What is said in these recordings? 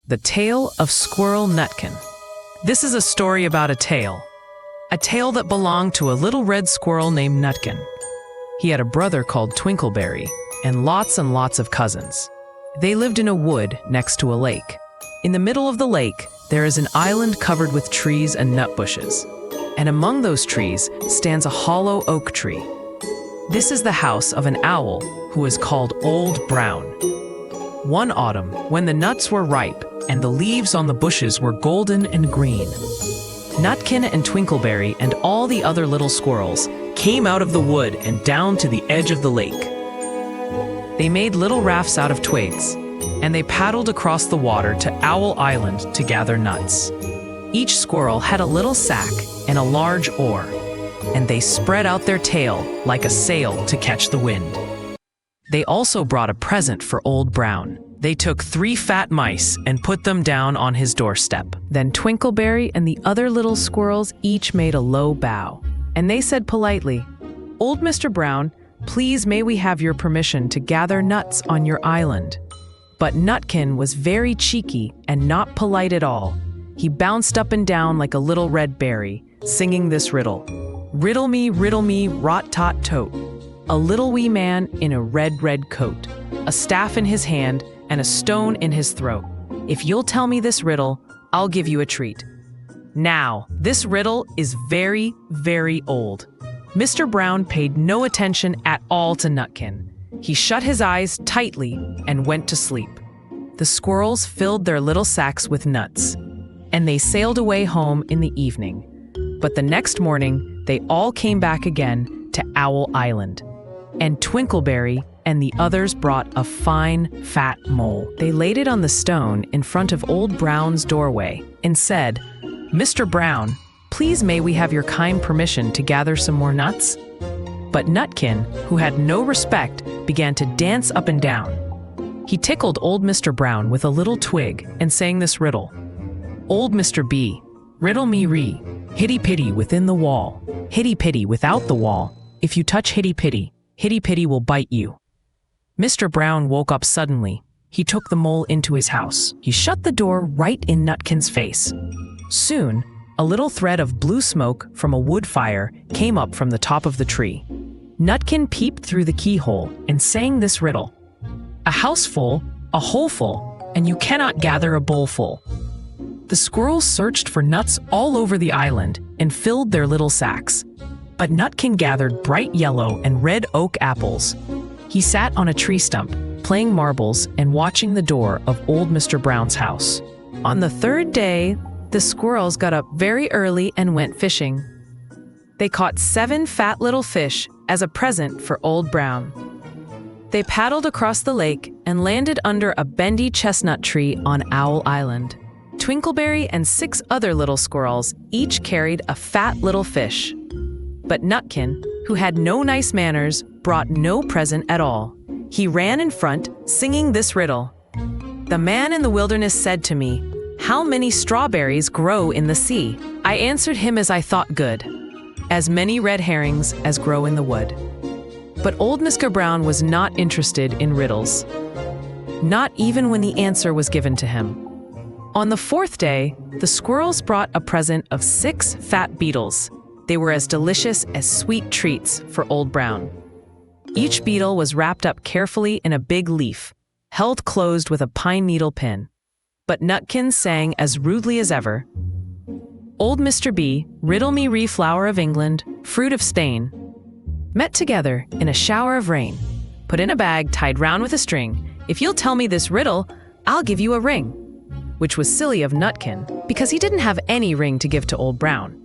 The Tale of Squirrel Nutkin. This is a story about a tale that belonged to a little red squirrel named Nutkin. He had a brother called Twinkleberry and lots of cousins. They lived in a wood next to a lake. In the middle of the lake, there is an island covered with trees and nut bushes. And among those trees stands a hollow oak tree. This is the house of an owl who is called Old Brown. One autumn, when the nuts were ripe and the leaves on the bushes were golden and green, Nutkin and Twinkleberry and all the other little squirrels came out of the wood and down to the edge of the lake. They made little rafts out of twigs, and they paddled across the water to Owl Island to gather nuts. Each squirrel had a little sack and a large oar, and they spread out their tail like a sail to catch the wind. They also brought a present for Old Brown. They took 3 fat mice and put them down on his doorstep. Then Twinkleberry and the other little squirrels each made a low bow, and they said politely, "Old Mr. Brown, please may we have your permission to gather nuts on your island?" But Nutkin was very cheeky and not polite at all. He bounced up and down like a little red berry, singing this riddle. Riddle me, rot-tot-tote. A little wee man in a red coat, a staff in his hand and a stone in his throat. If you'll tell me this riddle, I'll give you a treat. Now, this riddle is very old. Mr. Brown paid no attention at all to Nutkin. He shut his eyes tightly and went to sleep. The squirrels filled their little sacks with nuts, and they sailed away home in the evening. But the next morning, they all came back again to Owl Island. And Twinkleberry and the others brought a fine, fat mole. They laid it on the stone in front of Old Brown's doorway and said, "Mr. Brown, please may we have your kind permission to gather some more nuts?" But Nutkin, who had no respect, began to dance up and down. He tickled old Mr. Brown with a little twig and sang this riddle. Old Mr. B, riddle me ree, hitty-pitty within the wall, hitty-pitty without the wall. If you touch hitty-pitty, hitty-pitty will bite you. Mr. Brown woke up suddenly. He took the mole into his house. He shut the door right in Nutkin's face. Soon, a little thread of blue smoke from a wood fire came up from the top of the tree. Nutkin peeped through the keyhole and sang this riddle. A house full, a hole full, and you cannot gather a bowl full. The squirrels searched for nuts all over the island and filled their little sacks. But Nutkin gathered bright yellow and red oak apples. He sat on a tree stump, playing marbles and watching the door of old Mr. Brown's house. On the 3rd day, the squirrels got up very early and went fishing. They caught 7 fat little fish as a present for Old Brown. They paddled across the lake and landed under a bendy chestnut tree on Owl Island. Twinkleberry and 6 other little squirrels each carried a fat little fish. But Nutkin, who had no nice manners, brought no present at all. He ran in front, singing this riddle. The man in the wilderness said to me, "How many strawberries grow in the sea?" I answered him as I thought good, "As many red herrings as grow in the wood." But old Mr. Brown was not interested in riddles, not even when the answer was given to him. On the 4th day, the squirrels brought a present of 6 fat beetles. They were as delicious as sweet treats for Old Brown. Each beetle was wrapped up carefully in a big leaf, held closed with a pine needle pin. But Nutkin sang as rudely as ever. Old Mr. B, riddle me ree flower of England, fruit of Spain, met together in a shower of rain, put in a bag tied round with a string. If you'll tell me this riddle, I'll give you a ring. Which was silly of Nutkin, because he didn't have any ring to give to Old Brown.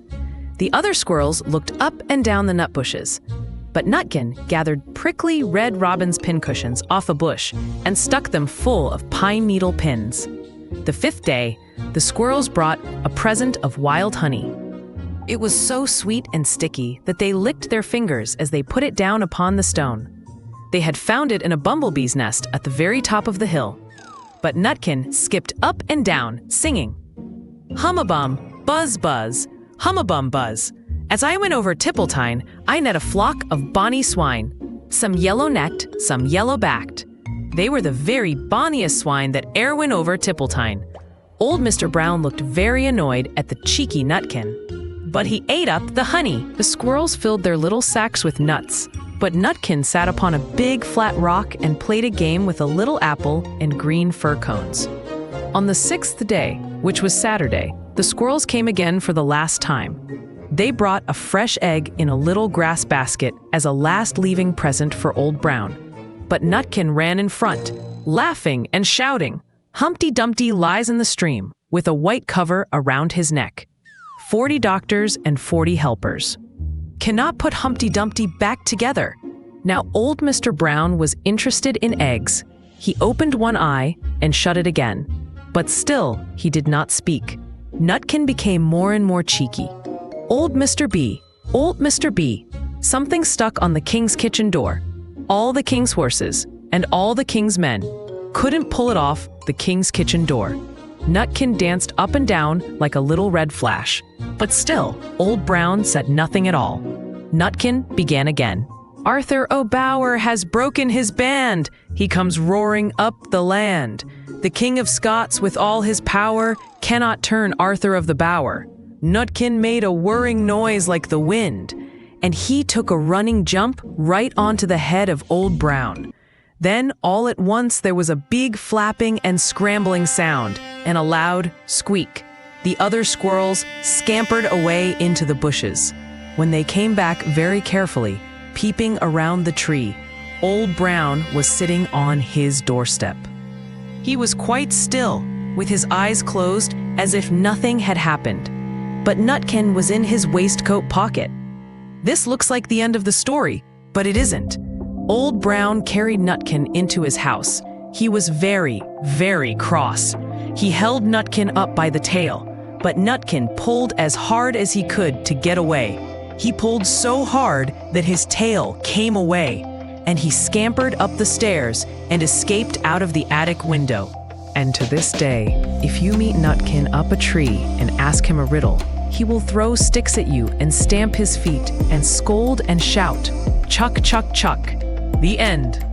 The other squirrels looked up and down the nut bushes, but Nutkin gathered prickly red robin's pincushions off a bush and stuck them full of pine needle pins. The 5th day, the squirrels brought a present of wild honey. It was so sweet and sticky that they licked their fingers as they put it down upon the stone. They had found it in a bumblebee's nest at the very top of the hill. But Nutkin skipped up and down, singing, "Hum-a-bum, buzz-buzz, hum-a-bum buzz. As I went over Tippletine, I met a flock of bonny swine, some yellow-necked, some yellow-backed. They were the very bonniest swine that e'er went over Tippletine. Old Mr. Brown looked very annoyed at the cheeky Nutkin. But he ate up the honey. The squirrels filled their little sacks with nuts, but Nutkin sat upon a big flat rock and played a game with a little apple and green fir cones. On the 6th day, which was Saturday, the squirrels came again for the last time. They brought a fresh egg in a little grass basket as a last leaving present for Old Brown. But Nutkin ran in front, laughing and shouting, "Humpty Dumpty lies in the stream, with a white cover around his neck. 40 doctors and 40 helpers cannot put Humpty Dumpty back together." Now old Mr. Brown was interested in eggs. He opened one eye and shut it again. But still, he did not speak. Nutkin became more and more cheeky. Old Mr. B, something stuck on the king's kitchen door. All the king's horses and all the king's men couldn't pull it off the king's kitchen door. Nutkin danced up and down like a little red flash. But still, Old Brown said nothing at all. Nutkin began again. "Arthur O'Bower has broken his band. He comes roaring up the land. The King of Scots with all his power cannot turn Arthur of the Bower." Nutkin made a whirring noise like the wind, and he took a running jump right onto the head of Old Brown. Then, all at once, there was a big flapping and scrambling sound, and a loud squeak. The other squirrels scampered away into the bushes. When they came back very carefully, peeping around the tree, Old Brown was sitting on his doorstep. He was quite still, with his eyes closed, as if nothing had happened. But Nutkin was in his waistcoat pocket. This looks like the end of the story, but it isn't. Old Brown carried Nutkin into his house. He was very, very cross. He held Nutkin up by the tail, but Nutkin pulled as hard as he could to get away. He pulled so hard that his tail came away, and he scampered up the stairs and escaped out of the attic window. And to this day, if you meet Nutkin up a tree and ask him a riddle, he will throw sticks at you and stamp his feet and scold and shout, "Chuck, chuck, chuck." The end.